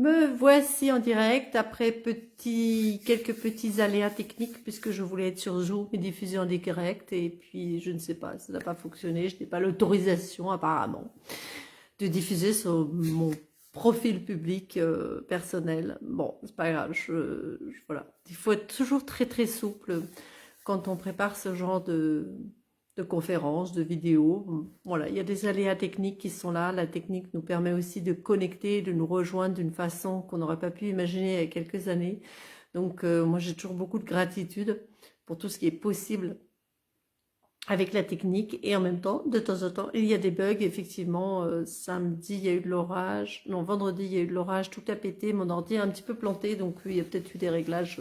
Me voici en direct après quelques petits aléas techniques puisque je voulais être sur Zoom et diffuser en direct et puis je ne sais pas, ça n'a pas fonctionné, je n'ai pas l'autorisation apparemment de diffuser sur mon profil public personnel. Bon, c'est pas grave, voilà. Il faut être toujours très très souple quand on prépare ce genre de conférences, de vidéos. Voilà, il y a des aléas techniques qui sont là. La technique nous permet aussi de connecter, de nous rejoindre d'une façon qu'on n'aurait pas pu imaginer il y a quelques années. Donc moi j'ai toujours beaucoup de gratitude pour tout ce qui est possible avec la technique et en même temps, de temps en temps, il y a des bugs. Effectivement, samedi il y a eu de l'orage, non vendredi il y a eu de l'orage, tout a pété, mon ordi est un petit peu planté, donc il y a peut-être eu des réglages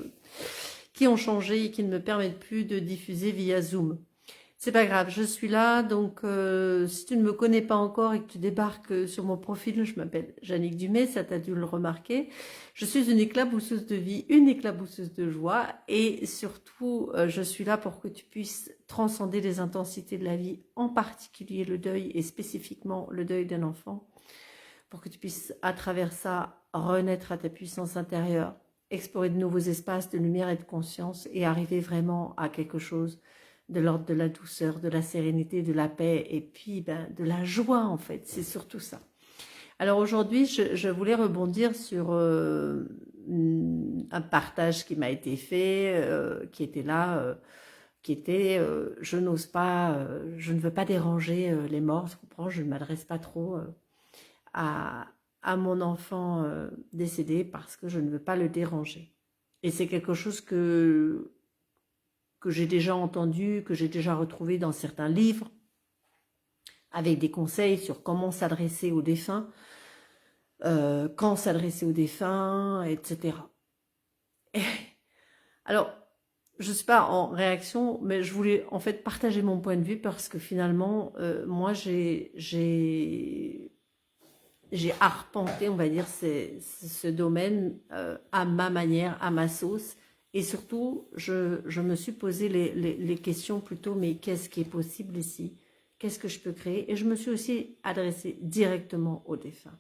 qui ont changé et qui ne me permettent plus de diffuser via Zoom. C'est pas grave, je suis là, donc si tu ne me connais pas encore et que tu débarques sur mon profil, je m'appelle Jannick Dumais, ça t'as dû le remarquer. Je suis une éclabousseuse de vie, une éclabousseuse de joie et surtout, je suis là pour que tu puisses transcender les intensités de la vie, en particulier le deuil et spécifiquement le deuil d'un enfant, pour que tu puisses à travers ça renaître à ta puissance intérieure, explorer de nouveaux espaces de lumière et de conscience et arriver vraiment à quelque chose de l'ordre de la douceur, de la sérénité, de la paix et puis de la joie en fait, c'est surtout ça. Alors aujourd'hui, je voulais rebondir sur un partage qui m'a été fait, qui était là, qui était je n'ose pas, je ne veux pas déranger les morts, tu comprends, je ne m'adresse pas trop à, à mon enfant décédé parce que je ne veux pas le déranger. Et c'est quelque chose que j'ai déjà entendu, que j'ai déjà retrouvé dans certains livres, avec des conseils sur comment s'adresser aux défunts, quand s'adresser aux défunts, etc. Et, alors, je ne suis pas en réaction, mais je voulais en fait partager mon point de vue parce que finalement, moi, j'ai arpenté, on va dire, ce domaine à ma manière, à ma sauce. Et surtout, je me suis posé les questions plutôt, mais qu'est-ce qui est possible ici? Qu'est-ce que je peux créer? Et je me suis aussi adressée directement aux défunts.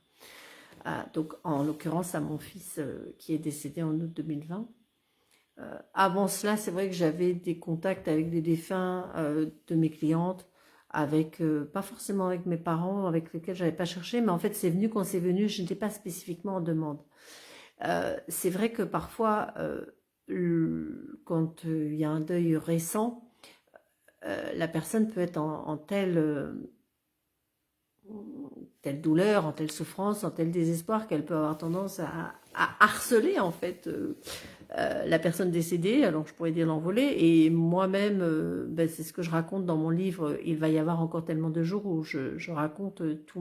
Donc, en l'occurrence, à mon fils qui est décédé en août 2020. Avant cela, c'est vrai que j'avais des contacts avec des défunts de mes clientes, avec pas forcément avec mes parents, avec lesquels j'avais pas cherché, mais en fait, c'est venu quand c'est venu, je n'étais pas spécifiquement en demande. C'est vrai que parfois, quand il y a un deuil récent, la personne peut être en telle douleur, en telle souffrance, en tel désespoir qu'elle peut avoir tendance à harceler en fait la personne décédée, alors je pourrais dire l'envoler, et moi-même, c'est ce que je raconte dans mon livre, il va y avoir encore tellement de jours où je raconte tout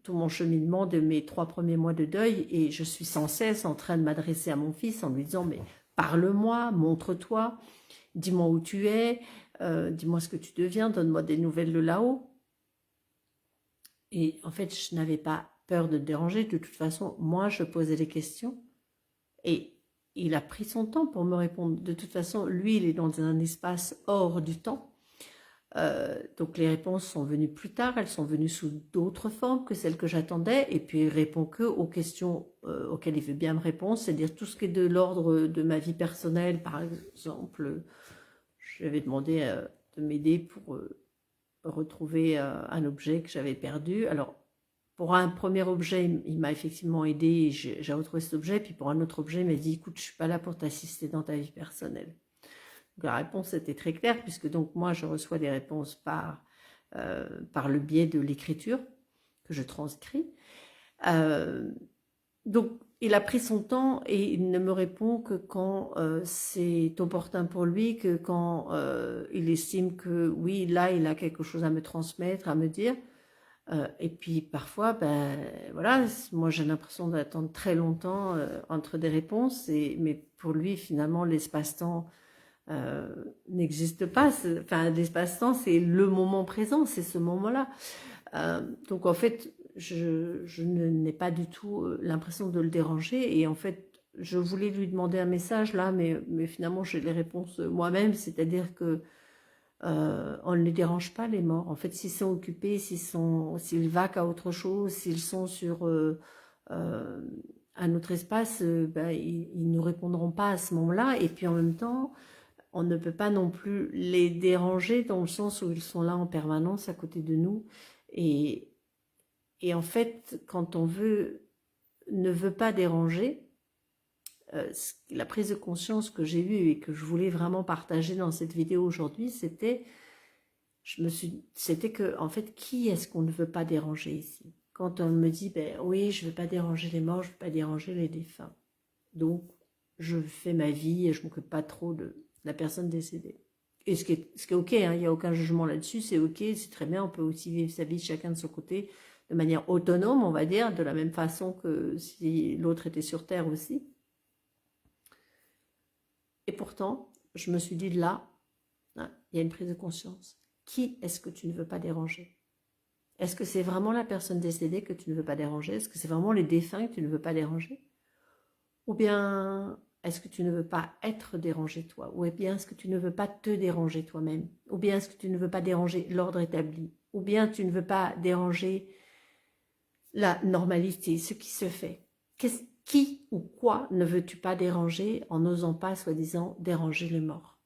mon cheminement de mes 3 premiers mois de deuil, et je suis sans cesse en train de m'adresser à mon fils en lui disant, mais parle-moi, montre-toi, dis-moi où tu es, dis-moi ce que tu deviens, donne-moi des nouvelles de là-haut. Et en fait, je n'avais pas peur de le déranger, de toute façon, moi je posais des questions, et il a pris son temps pour me répondre. De toute façon, lui, il est dans un espace hors du temps. Donc les réponses sont venues plus tard, elles sont venues sous d'autres formes que celles que j'attendais, et puis il répond que aux questions auxquelles il veut bien me répondre, c'est-à-dire tout ce qui est de l'ordre de ma vie personnelle. Par exemple, je lui avais demandé de m'aider pour retrouver un objet que j'avais perdu. Alors, pour un premier objet, il m'a effectivement aidé et j'ai retrouvé cet objet. Puis pour un autre objet, il m'a dit, écoute, je ne suis pas là pour t'assister dans ta vie personnelle. Donc, la réponse était très claire, puisque donc moi, je reçois des réponses par le biais de l'écriture que je transcris. Donc, il a pris son temps et il ne me répond que quand c'est opportun pour lui, que quand il estime que oui, là, il a quelque chose à me transmettre, à me dire. Et puis parfois, voilà, moi j'ai l'impression d'attendre très longtemps entre des réponses, mais pour lui, finalement, l'espace-temps n'existe pas. Enfin, l'espace-temps, c'est le moment présent, c'est ce moment-là. Donc en fait, je n'ai pas du tout l'impression de le déranger. Et en fait, je voulais lui demander un message là, mais finalement, j'ai les réponses moi-même. C'est-à-dire que on ne les dérange pas, les morts. En fait, s'ils sont occupés, s'ils vaquent à autre chose, s'ils sont sur un autre espace, ben, ils ne répondront pas à ce moment-là. Et puis en même temps, on ne peut pas non plus les déranger dans le sens où ils sont là en permanence à côté de nous. Et, et en fait, quand on ne veut pas déranger, la prise de conscience que j'ai eue et que je voulais vraiment partager dans cette vidéo aujourd'hui, c'était que, en fait, qui est-ce qu'on ne veut pas déranger ici? Quand on me dit, ben oui, je ne veux pas déranger les morts, je ne veux pas déranger les défunts. Donc, je fais ma vie et je ne m'occupe pas trop de la personne décédée. Et ce qui est ok, hein, il n'y a aucun jugement là-dessus, c'est ok, c'est très bien, on peut aussi vivre sa vie chacun de son côté, de manière autonome, on va dire, de la même façon que si l'autre était sur Terre aussi. Et pourtant, je me suis dit là, hein, il y a une prise de conscience. Qui est-ce que tu ne veux pas déranger? Est-ce que c'est vraiment la personne décédée que tu ne veux pas déranger? Est-ce que c'est vraiment les défunts que tu ne veux pas déranger? Ou bien est-ce que tu ne veux pas être dérangé toi? Ou bien est-ce que tu ne veux pas te déranger toi-même? Ou bien est-ce que tu ne veux pas déranger l'ordre établi? Ou bien tu ne veux pas déranger la normalité, ce qui se fait? Qui ou quoi ne veux-tu pas déranger en n'osant pas, soi-disant, déranger les morts?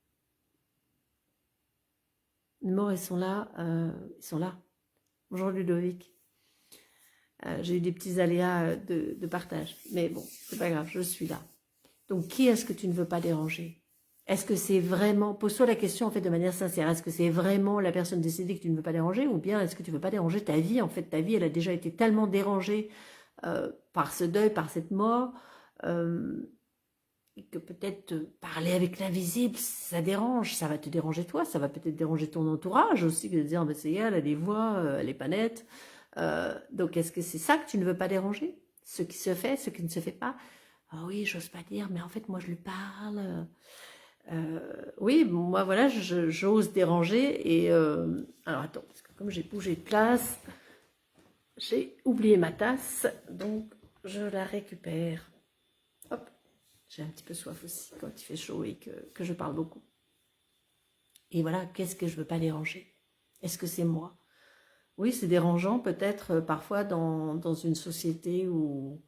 Les morts, ils sont là, ils sont là. Bonjour Ludovic. J'ai eu des petits aléas de partage. Mais bon, c'est pas grave, je suis là. Donc, qui est-ce que tu ne veux pas déranger? Est-ce que c'est vraiment... Pose-toi la question, en fait, de manière sincère. Est-ce que c'est vraiment la personne décédée que tu ne veux pas déranger? Ou bien est-ce que tu ne veux pas déranger ta vie? En fait, ta vie, elle a déjà été tellement dérangée par ce deuil, par cette mort, que peut-être parler avec l'invisible, ça dérange. Ça va te déranger toi, ça va peut-être déranger ton entourage aussi, de dire, c'est elle a des voix, elle est pas nette. Donc, est-ce que c'est ça que tu ne veux pas déranger? Ce qui se fait, ce qui ne se fait pas? Ah oui, j'ose pas dire, mais en fait, moi, je lui parle. Oui, moi, voilà, j'ose déranger. Et alors, attends, parce que comme j'ai bougé de place, j'ai oublié ma tasse, donc je la récupère. Hop, j'ai un petit peu soif aussi quand il fait chaud et que je parle beaucoup. Et voilà, qu'est-ce que je veux pas déranger? Est-ce que c'est moi? Oui, c'est dérangeant peut-être parfois dans une société où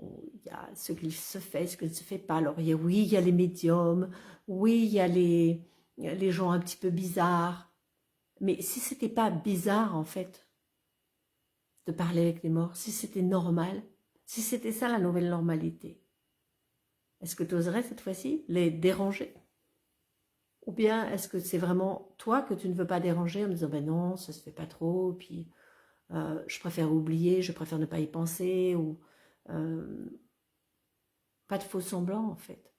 il y a ce qu'il se fait, ce qui ne se fait pas. Alors, oui, il y a les médiums, oui, il y a les gens un petit peu bizarres. Mais si c'était pas bizarre, en fait, de parler avec les morts, si c'était normal, si c'était ça la nouvelle normalité, est-ce que tu oserais cette fois-ci les déranger? Ou bien est-ce que c'est vraiment toi que tu ne veux pas déranger en me disant, ben non, ça se fait pas trop, puis je préfère oublier, je préfère ne pas y penser, ou pas de faux semblants, en fait.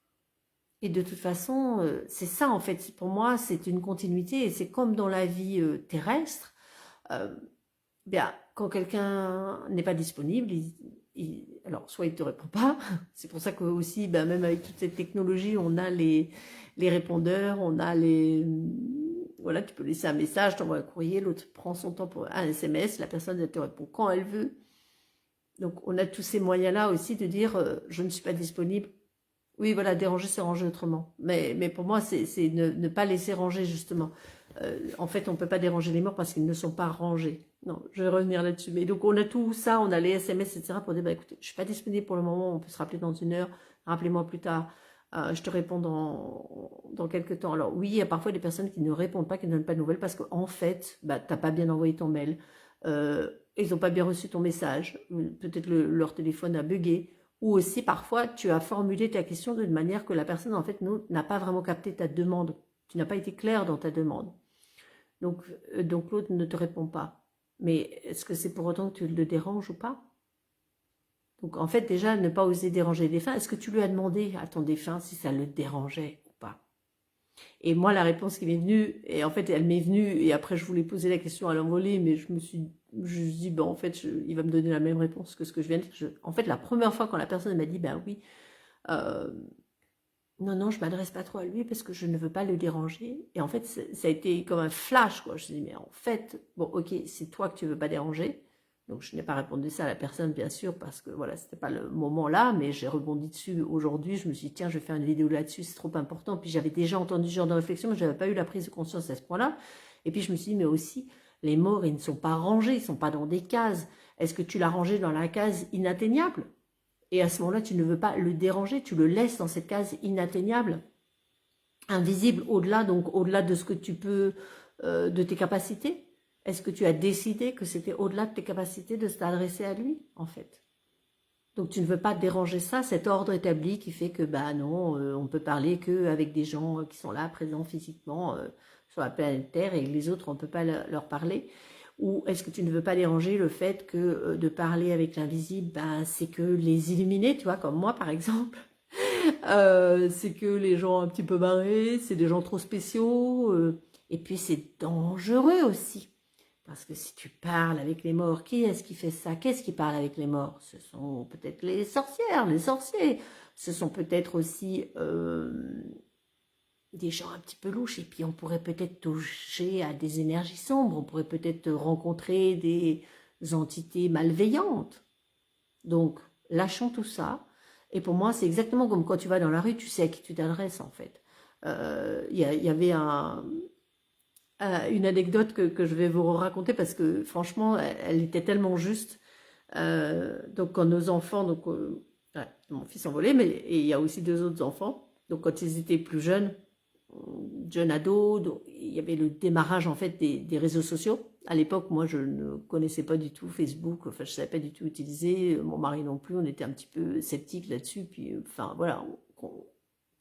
Et de toute façon, c'est ça en fait, pour moi, c'est une continuité, et c'est comme dans la vie terrestre, euh, bien, quand quelqu'un n'est pas disponible, alors soit il ne te répond pas, c'est pour ça que aussi, ben, même avec toute cette technologie, on a les répondeurs, on a voilà, tu peux laisser un message, t'envoies un courrier, l'autre prend son temps pour un SMS, la personne elle te répond quand elle veut. Donc on a tous ces moyens-là aussi de dire je ne suis pas disponible. Oui, voilà, déranger, c'est ranger autrement. Mais pour moi, c'est ne pas laisser ranger, justement. En fait, on ne peut pas déranger les morts parce qu'ils ne sont pas rangés. Non, je vais revenir là-dessus. Mais donc, on a tout ça, on a les SMS, etc. pour dire, bah, écoutez, je ne suis pas disponible pour le moment, on peut se rappeler dans une heure, rappelez-moi plus tard, je te réponds dans quelques temps. Alors oui, il y a parfois des personnes qui ne répondent pas, qui ne donnent pas de nouvelles parce qu'en fait, bah, tu n'as pas bien envoyé ton mail, ils n'ont pas bien reçu ton message, peut-être leur téléphone a bugué, ou aussi parfois tu as formulé ta question d'une manière que la personne en fait n'a pas vraiment capté ta demande. Tu n'as pas été clair dans ta demande. Donc l'autre ne te répond pas. Mais est-ce que c'est pour autant que tu le déranges ou pas? Donc en fait déjà ne pas oser déranger les défunts. Est-ce que tu lui as demandé à ton défunt si ça le dérangeait ou pas? Et moi la réponse qui m'est venue, et en fait elle m'est venue, et après je voulais poser la question à l'envolée, mais je me suis dit, ben en fait il va me donner la même réponse que ce que je viens de dire. En fait la première fois quand la personne m'a dit, ben oui, non, non, je m'adresse pas trop à lui parce que je ne veux pas le déranger. Et en fait, ça a été comme un flash, quoi. Je me dis, mais en fait, bon, ok, c'est toi que tu veux pas déranger. Donc, je n'ai pas répondu ça à la personne, bien sûr, parce que voilà, c'était pas le moment là, mais j'ai rebondi dessus aujourd'hui. Je me suis dit, tiens, je vais faire une vidéo là-dessus, c'est trop important. Puis j'avais déjà entendu ce genre de réflexion, mais je n'avais pas eu la prise de conscience à ce point-là. Et puis je me suis dit, mais aussi, les morts, ils ne sont pas rangés, ils ne sont pas dans des cases. Est-ce que tu l'as rangé dans la case inatteignable? Et à ce moment-là, tu ne veux pas le déranger, tu le laisses dans cette case inatteignable, invisible, au-delà, donc au-delà de ce que tu peux, de tes capacités. Est-ce que tu as décidé que c'était au-delà de tes capacités de t'adresser à lui, en fait? Donc tu ne veux pas déranger ça, cet ordre établi qui fait que, bah non, on peut parler qu'avec des gens qui sont là, présents physiquement sur la planète Terre, et les autres, on ne peut pas leur parler. Ou est-ce que tu ne veux pas déranger le fait que de parler avec l'invisible, bah, c'est que les illuminés, tu vois, comme moi par exemple, c'est que les gens un petit peu barrés, c'est des gens trop spéciaux, et puis c'est dangereux aussi. Parce que si tu parles avec les morts, qui est-ce qui fait ça? Qu'est-ce qui parle avec les morts? Ce sont peut-être les sorcières, les sorciers. Ce sont peut-être aussi des gens un petit peu louches. Et puis on pourrait peut-être toucher à des énergies sombres. On pourrait peut-être rencontrer des entités malveillantes. Donc, lâchons tout ça. Et pour moi, c'est exactement comme quand tu vas dans la rue, tu sais à qui tu t'adresses en fait. Il y avait une anecdote que je vais vous raconter parce que franchement, elle était tellement juste. Donc quand nos enfants, donc ouais, mon fils envolé, mais et il y a aussi deux autres enfants. Donc quand ils étaient plus jeunes ados, donc, il y avait le démarrage en fait des réseaux sociaux. À l'époque, moi, je ne connaissais pas du tout Facebook. Enfin, je savais pas du tout utiliser. Mon mari non plus. On était un petit peu sceptiques là-dessus. Puis, enfin voilà, on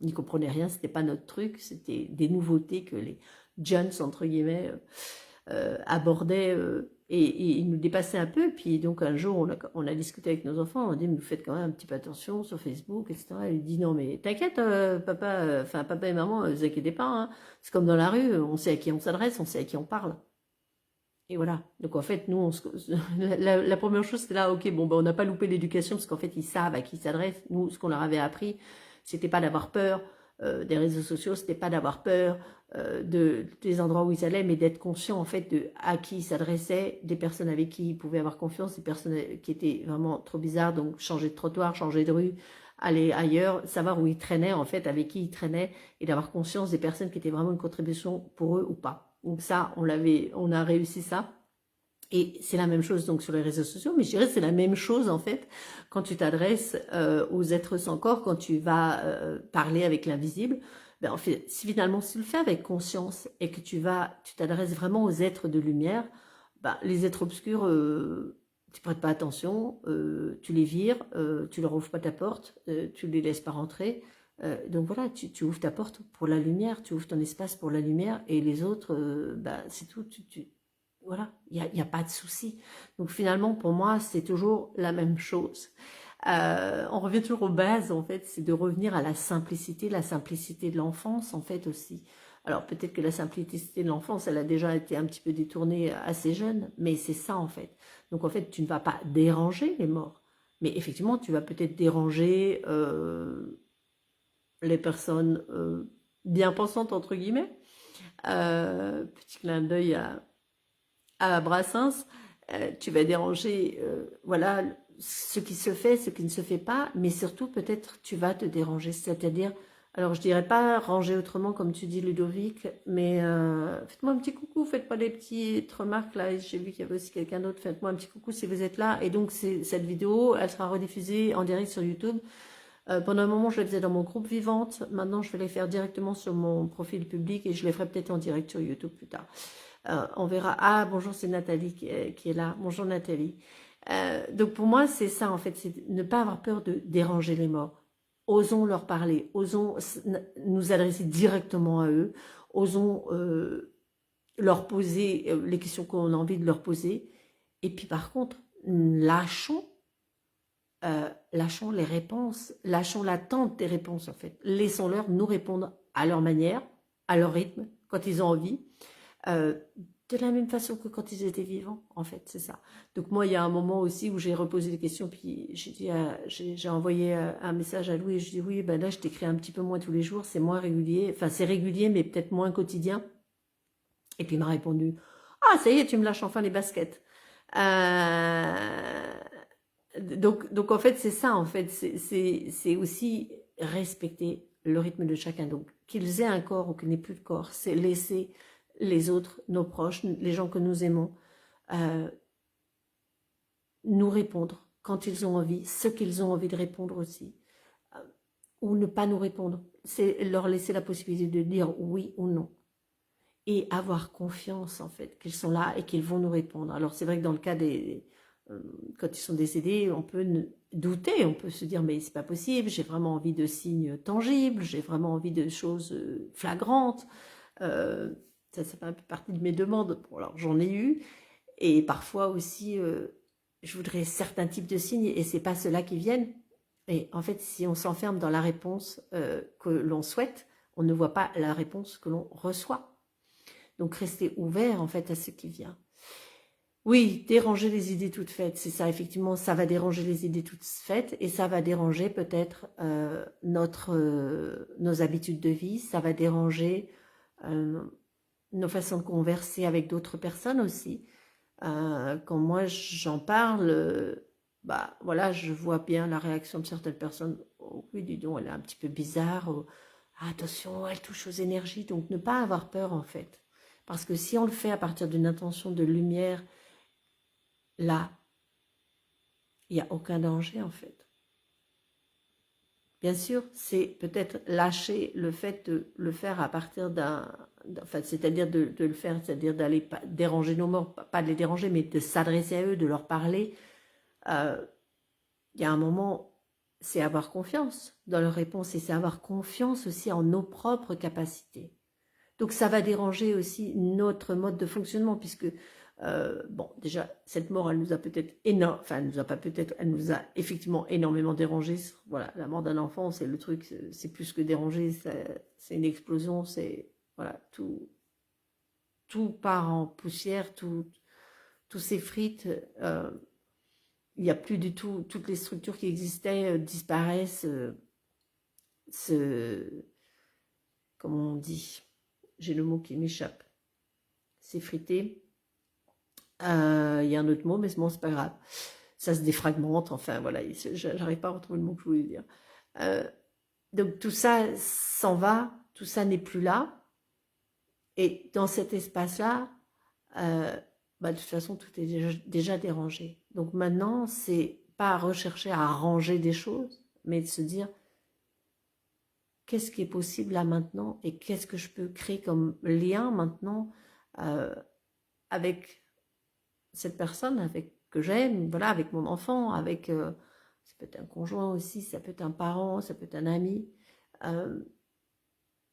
n'y comprenait rien. C'était pas notre truc. C'était des nouveautés que les jeunes entre guillemets abordaient et ils nous dépassaient un peu. Puis donc un jour on a discuté avec nos enfants, on a dit mais vous faites quand même un petit peu attention sur Facebook, etc. Et il dit non mais t'inquiète papa, enfin papa et maman, vous inquiétez pas, hein. C'est comme dans la rue, on sait à qui on s'adresse, on sait à qui on parle. Et voilà. Donc en fait, nous, la première chose, c'était là, ok, bon, ben, on n'a pas loupé l'éducation parce qu'en fait, ils savent à qui ils s'adressent. Nous, ce qu'on leur avait appris, c'était pas d'avoir peur des réseaux sociaux, c'était pas d'avoir peur des endroits où ils allaient, mais d'être conscient en fait de à qui ils s'adressaient, des personnes avec qui ils pouvaient avoir confiance, des personnes qui étaient vraiment trop bizarres, donc changer de trottoir, changer de rue, aller ailleurs, savoir où ils traînaient en fait, avec qui ils traînaient, et d'avoir conscience des personnes qui étaient vraiment une contribution pour eux ou pas. Donc ça, on a réussi ça. Et c'est la même chose donc sur les réseaux sociaux, mais je dirais que c'est la même chose en fait quand tu t'adresses aux êtres sans corps, quand tu vas parler avec l'invisible. Ben, en fait, si finalement si tu le fais avec conscience et que tu t'adresses vraiment aux êtres de lumière, ben, les êtres obscurs, tu prêtes pas attention, tu les vires, tu leur ouvres pas ta porte, tu les laisses pas rentrer. Donc voilà, tu ouvres ta porte pour la lumière, tu ouvres ton espace pour la lumière, et les autres, bah, c'est tout, voilà, il y a pas de souci. Donc finalement, pour moi, c'est toujours la même chose. On revient toujours aux bases, en fait, c'est de revenir à la simplicité de l'enfance, en fait, aussi. Alors peut-être que la simplicité de l'enfance, elle a déjà été un petit peu détournée assez jeune, mais c'est ça, en fait. Donc en fait, tu ne vas pas déranger les morts, mais effectivement, tu vas peut-être déranger les personnes bien pensantes, entre guillemets. Petit clin d'œil à Brassens, tu vas déranger voilà, ce qui se fait, ce qui ne se fait pas, mais surtout peut-être tu vas te déranger, c'est-à-dire, alors je dirais pas ranger autrement comme tu dis Ludovic, mais faites-moi un petit coucou, faites pas des petites remarques là, j'ai vu qu'il y avait aussi quelqu'un d'autre, faites-moi un petit coucou si vous êtes là, et donc cette vidéo, elle sera rediffusée en direct sur YouTube. Pendant un moment, je les faisais dans mon groupe Vivante. Maintenant, je vais les faire directement sur mon profil public et je les ferai peut-être en direct sur YouTube plus tard. On verra. Ah, bonjour, c'est Nathalie qui est là. Bonjour Nathalie. Donc pour moi, c'est ça en fait, c'est ne pas avoir peur de déranger les morts. Osons leur parler, osons nous adresser directement à eux, osons leur poser les questions qu'on a envie de leur poser. Et puis par contre, lâchons les réponses, lâchons l'attente des réponses en fait. Laissons-leur nous répondre à leur manière, à leur rythme, quand ils ont envie, de la même façon que quand ils étaient vivants, en fait, c'est ça. Donc moi, il y a un moment aussi où j'ai reposé des questions, puis j'ai envoyé un message à Louis, et je dis oui, ben là, je t'écris un petit peu moins tous les jours, c'est moins régulier, enfin c'est régulier, mais peut-être moins quotidien. Et puis il m'a répondu, ah ça y est, tu me lâches enfin les baskets. Euh, donc en fait, c'est ça, en fait, c'est aussi respecter le rythme de chacun. Donc, qu'ils aient un corps ou qu'ils n'aient plus de corps, c'est laisser les autres, nos proches, les gens que nous aimons, euh, nous répondre quand ils ont envie, ce qu'ils ont envie de répondre aussi, euh, ou ne pas nous répondre. C'est leur laisser la possibilité de dire oui ou non. Et avoir confiance, en fait, qu'ils sont là et qu'ils vont nous répondre. Alors, c'est vrai que dans le cas quand ils sont décédés, on peut douter, on peut se dire, mais c'est pas possible, j'ai vraiment envie de signes tangibles, j'ai vraiment envie de choses flagrantes. Euh, ça fait un peu partie de mes demandes. Bon, alors, j'en ai eu. Et parfois aussi, je voudrais certains types de signes et c'est pas ceux-là qui viennent. Et en fait, si on s'enferme dans la réponse que l'on souhaite, on ne voit pas la réponse que l'on reçoit. Donc, rester ouvert, en fait, à ce qui vient. Oui, déranger les idées toutes faites, c'est ça, effectivement, ça va déranger les idées toutes faites et ça va déranger peut-être nos habitudes de vie, ça va déranger nos façons de converser avec d'autres personnes aussi. Quand moi j'en parle, bah voilà, je vois bien la réaction de certaines personnes. Oh, oui, dis donc, elle est un petit peu bizarre. Oh, attention, elle touche aux énergies, donc ne pas avoir peur en fait. Parce que si on le fait à partir d'une intention de lumière, là, il n'y a aucun danger en fait. Bien sûr, c'est peut-être lâcher le fait de le faire à partir enfin, c'est-à-dire de le faire, c'est-à-dire d'aller déranger nos morts, pas de les déranger, mais de s'adresser à eux, de leur parler. Il y a un moment, c'est avoir confiance dans leurs réponses et c'est avoir confiance aussi en nos propres capacités. Donc ça va déranger aussi notre mode de fonctionnement puisque bon, déjà, cette mort, elle nous a peut-être enfin, elle nous a pas peut-être, elle nous a effectivement énormément dérangé. Voilà, la mort d'un enfant, c'est le truc, c'est plus que dérangé, c'est une explosion, c'est, voilà, tout part en poussière, tout s'effrite, il n'y a plus du tout, toutes les structures qui existaient disparaissent, comment on dit, j'ai le mot qui m'échappe, s'effriter. Il y a un autre mot, mais bon, c'est pas grave. Ça se défragmente, enfin voilà, j'arrive pas à retrouver le mot que je voulais dire. Donc tout ça s'en va, tout ça n'est plus là. Et dans cet espace-là, bah, de toute façon, tout est déjà dérangé. Donc maintenant, c'est pas rechercher à ranger des choses, mais de se dire qu'est-ce qui est possible là maintenant et qu'est-ce que je peux créer comme lien maintenant avec cette personne avec que j'aime, voilà, avec mon enfant, avec ça peut être un conjoint aussi, ça peut être un parent, ça peut être un ami,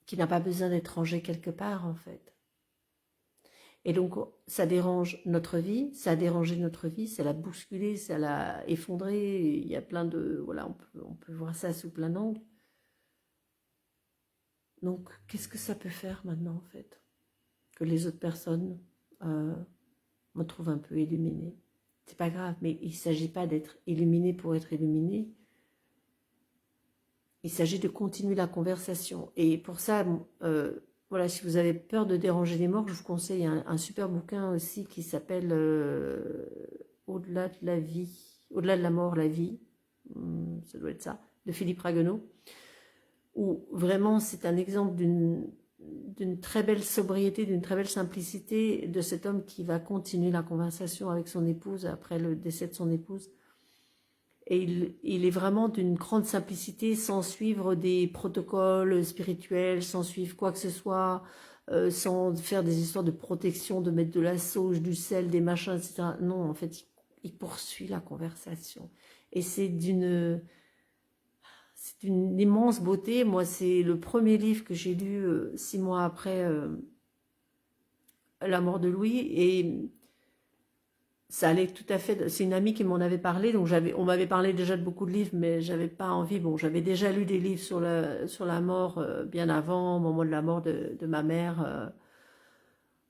qui n'a pas besoin d'être rangé quelque part en fait. Et donc ça dérange notre vie, ça a dérangé notre vie, ça l'a bousculé, ça l'a effondré. Il y a plein de, voilà, on peut voir ça sous plein d'angles. Donc qu'est-ce que ça peut faire maintenant en fait, que les autres personnes me trouvent un peu illuminée. C'est pas grave, mais il ne s'agit pas d'être illuminé pour être illuminé. Il s'agit de continuer la conversation. Et pour ça, voilà, si vous avez peur de déranger les morts, je vous conseille un super bouquin aussi qui s'appelle Au-delà de la vie, au-delà de la mort, la vie. Ça doit être ça, de Philippe Ragueneau. Où vraiment c'est un exemple d'une très belle sobriété, d'une très belle simplicité de cet homme qui va continuer la conversation avec son épouse après le décès de son épouse. Et il est vraiment d'une grande simplicité, sans suivre des protocoles spirituels, sans suivre quoi que ce soit, sans faire des histoires de protection, de mettre de la sauge, du sel, des machins, etc. Non, en fait, il poursuit la conversation. Et c'est d'une immense beauté. Moi, c'est le premier livre que j'ai lu 6 mois après la mort de Louis. Et ça allait tout à fait. C'est une amie qui m'en avait parlé. Donc, on m'avait parlé déjà de beaucoup de livres, mais j'avais pas envie. Bon, j'avais déjà lu des livres sur la mort bien avant, au moment de la mort de ma mère.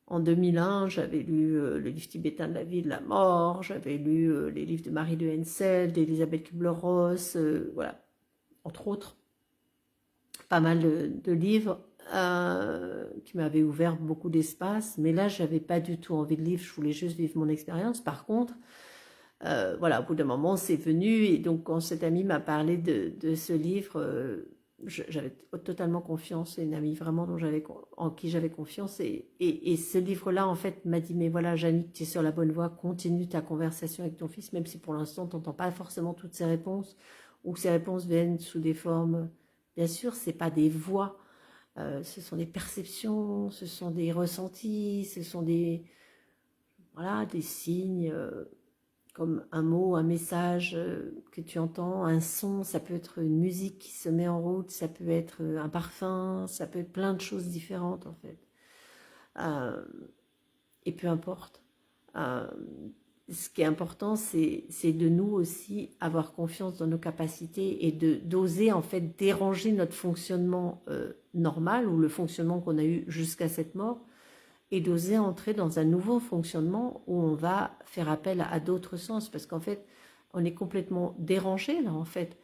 En 2001, j'avais lu le livre tibétain de la vie et de la mort. J'avais lu les livres de Marie de Hensel, d'Elisabeth Kubler-Ross, voilà, entre autres. Pas mal de livres qui m'avait ouvert beaucoup d'espace. Mais là, j'avais pas du tout envie de vivre, je voulais juste vivre mon expérience. Par contre, voilà, au bout d'un moment, c'est venu. Et donc, quand cet ami m'a parlé de ce livre, j'avais totalement confiance. C'est une amie vraiment en qui j'avais confiance. Et ce livre-là, en fait, m'a dit, mais voilà, Jannick, tu es sur la bonne voie, continue ta conversation avec ton fils, même si pour l'instant, tu n'entends pas forcément toutes ses réponses, ou que ces réponses viennent sous des formes... Bien sûr, c'est pas des voix, ce sont des perceptions, ce sont des ressentis, ce sont des, voilà, des signes, comme un mot, un message que tu entends, un son, ça peut être une musique qui se met en route, ça peut être un parfum, ça peut être plein de choses différentes en fait. Euh, et peu importe. Euh, Ce qui est important, c'est de nous aussi avoir confiance dans nos capacités et d'oser en fait déranger notre fonctionnement normal ou le fonctionnement qu'on a eu jusqu'à cette mort et d'oser entrer dans un nouveau fonctionnement où on va faire appel à d'autres sens parce qu'en fait, on est complètement dérangé là en fait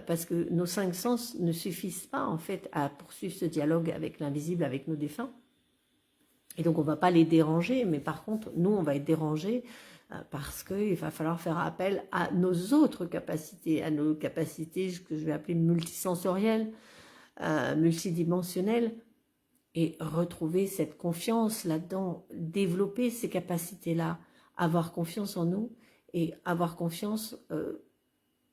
parce que nos 5 sens ne suffisent pas en fait à poursuivre ce dialogue avec l'invisible, avec nos défunts. Et donc on ne va pas les déranger, mais par contre, nous, on va être dérangés parce qu'il va falloir faire appel à nos autres capacités, à nos capacités, ce que je vais appeler multisensorielles, multidimensionnelles, et retrouver cette confiance là-dedans, développer ces capacités-là, avoir confiance en nous et avoir confiance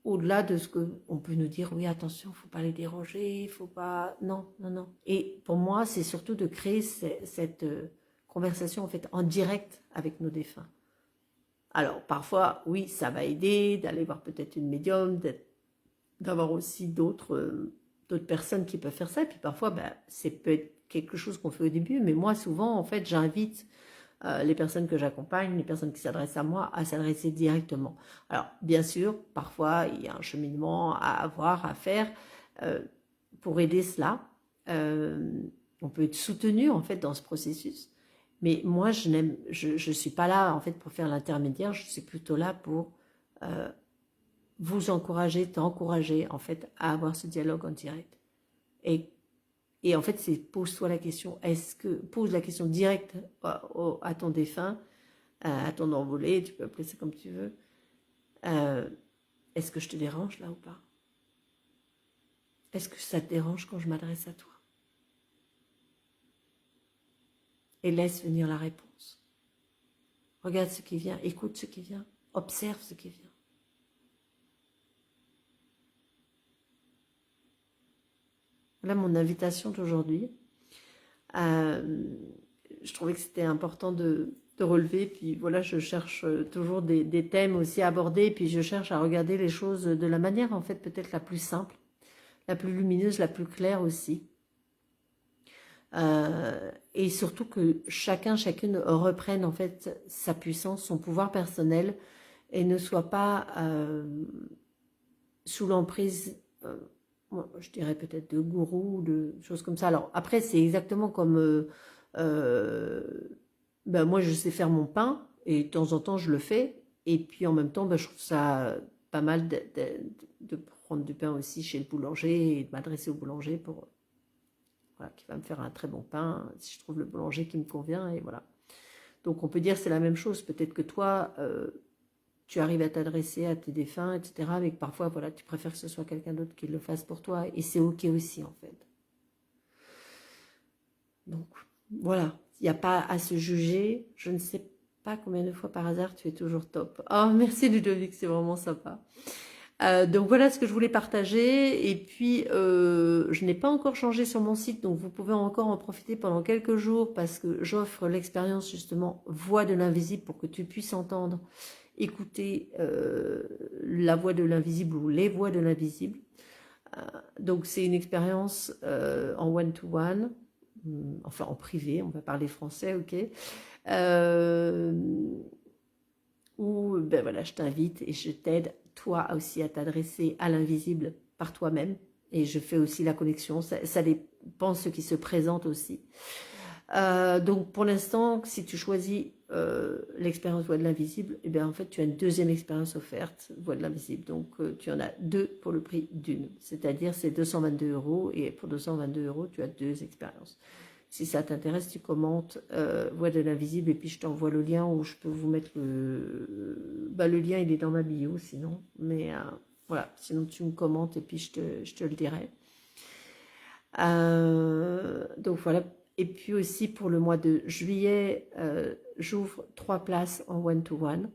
au-delà de ce qu'on peut nous dire, oui, attention, il ne faut pas les déranger, il faut pas... Non, non, non. Et pour moi, c'est surtout de créer cette conversation en fait en direct avec nos défunts. Alors, parfois, oui, ça va aider d'aller voir peut-être une médium, d'avoir aussi d'autres personnes qui peuvent faire ça. Et puis parfois, c'est peut-être quelque chose qu'on fait au début, mais moi, souvent, en fait, j'invite les personnes que j'accompagne, les personnes qui s'adressent à moi, à s'adresser directement. Alors, bien sûr, parfois, il y a un cheminement à avoir, à faire pour aider cela. On peut être soutenu, en fait, dans ce processus. Mais moi, je suis pas là, en fait, pour faire l'intermédiaire. Je suis plutôt là pour vous encourager, t'encourager, en fait, à avoir ce dialogue en direct. Et en fait, c'est pose-toi la question, pose la question directe à ton défunt, à ton envolé, tu peux appeler ça comme tu veux. Est-ce que je te dérange là ou pas? Est-ce que ça te dérange quand je m'adresse à toi? Et laisse venir la réponse. Regarde ce qui vient, écoute ce qui vient, observe ce qui vient. Voilà mon invitation d'aujourd'hui. Je trouvais que c'était important de relever. Puis voilà, je cherche toujours des thèmes aussi à aborder. Puis je cherche à regarder les choses de la manière, en fait, peut-être la plus simple, la plus lumineuse, la plus claire aussi. Et surtout que chacune reprenne, en fait, sa puissance, son pouvoir personnel et ne soit pas sous l'emprise... je dirais peut-être de gourous, de choses comme ça. Alors après, c'est exactement comme moi, je sais faire mon pain et de temps en temps, je le fais. Et puis en même temps, je trouve ça pas mal de prendre du pain aussi chez le boulanger et de m'adresser au boulanger pour voilà, qui va me faire un très bon pain si je trouve le boulanger qui me convient. Et voilà. Donc on peut dire que c'est la même chose. Peut-être que toi, tu arrives à t'adresser à tes défunts, etc. Mais que parfois, voilà, tu préfères que ce soit quelqu'un d'autre qui le fasse pour toi. Et c'est OK aussi, en fait. Donc, voilà. Il n'y a pas à se juger. Je ne sais pas combien de fois par hasard tu es toujours top. Oh, merci Ludovic, c'est vraiment sympa. Donc voilà ce que je voulais partager. Et puis, je n'ai pas encore changé sur mon site. Donc, vous pouvez encore en profiter pendant quelques jours parce que j'offre l'expérience, justement, Voix de l'invisible pour que tu puisses entendre écouter la voix de l'invisible ou les voix de l'invisible. Donc c'est une expérience en one-to-one, enfin en privé, on va parler français, ok, où voilà, je t'invite et je t'aide toi aussi à t'adresser à l'invisible par toi-même, et je fais aussi la connexion, ça dépend de ce qui se présente aussi. Donc pour l'instant, si tu choisis l'expérience Voix de l'invisible, et bien en fait tu as une deuxième expérience offerte, Voix de l'invisible. Donc tu en as deux pour le prix d'une. C'est-à-dire c'est 222 € et pour 222 € tu as deux expériences. Si ça t'intéresse, tu commentes Voix de l'invisible et puis je t'envoie le lien ou je peux vous mettre le lien, il est dans ma bio sinon. Mais voilà, sinon tu me commentes et puis je te le dirai. Donc voilà. Et puis aussi pour le mois de juillet, j'ouvre 3 places en one-to-one.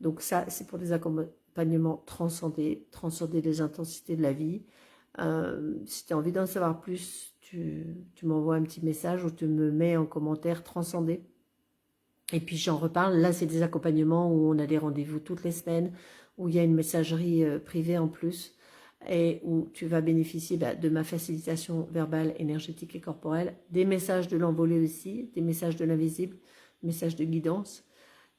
Donc ça, c'est pour des accompagnements transcender les intensités de la vie. Si tu as envie d'en savoir plus, tu m'envoies un petit message ou tu me mets en commentaire transcender. Et puis j'en reparle. Là, c'est des accompagnements où on a des rendez-vous toutes les semaines, où il y a une messagerie privée en plus et où tu vas bénéficier de ma facilitation verbale, énergétique et corporelle, des messages de l'envolée aussi, des messages de l'invisible, messages de guidance.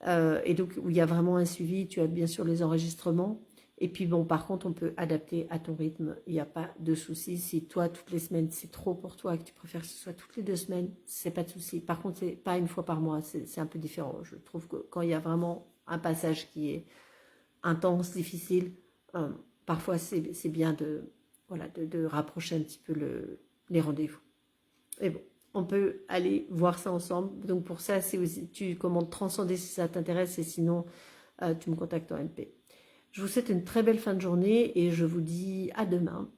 Et donc où il y a vraiment un suivi, tu as bien sûr les enregistrements. Et puis bon, par contre, on peut adapter à ton rythme, il n'y a pas de souci. Si toi, toutes les semaines, c'est trop pour toi, que tu préfères que ce soit toutes les 2 semaines, c'est pas de souci. Par contre, c'est pas une fois par mois, c'est un peu différent. Je trouve que quand il y a vraiment un passage qui est intense, difficile, parfois c'est bien de rapprocher un petit peu les rendez-vous. Et bon, on peut aller voir ça ensemble. Donc pour ça, c'est aussi, tu commandes transcender si ça t'intéresse et sinon, tu me contactes en MP. Je vous souhaite une très belle fin de journée et je vous dis à demain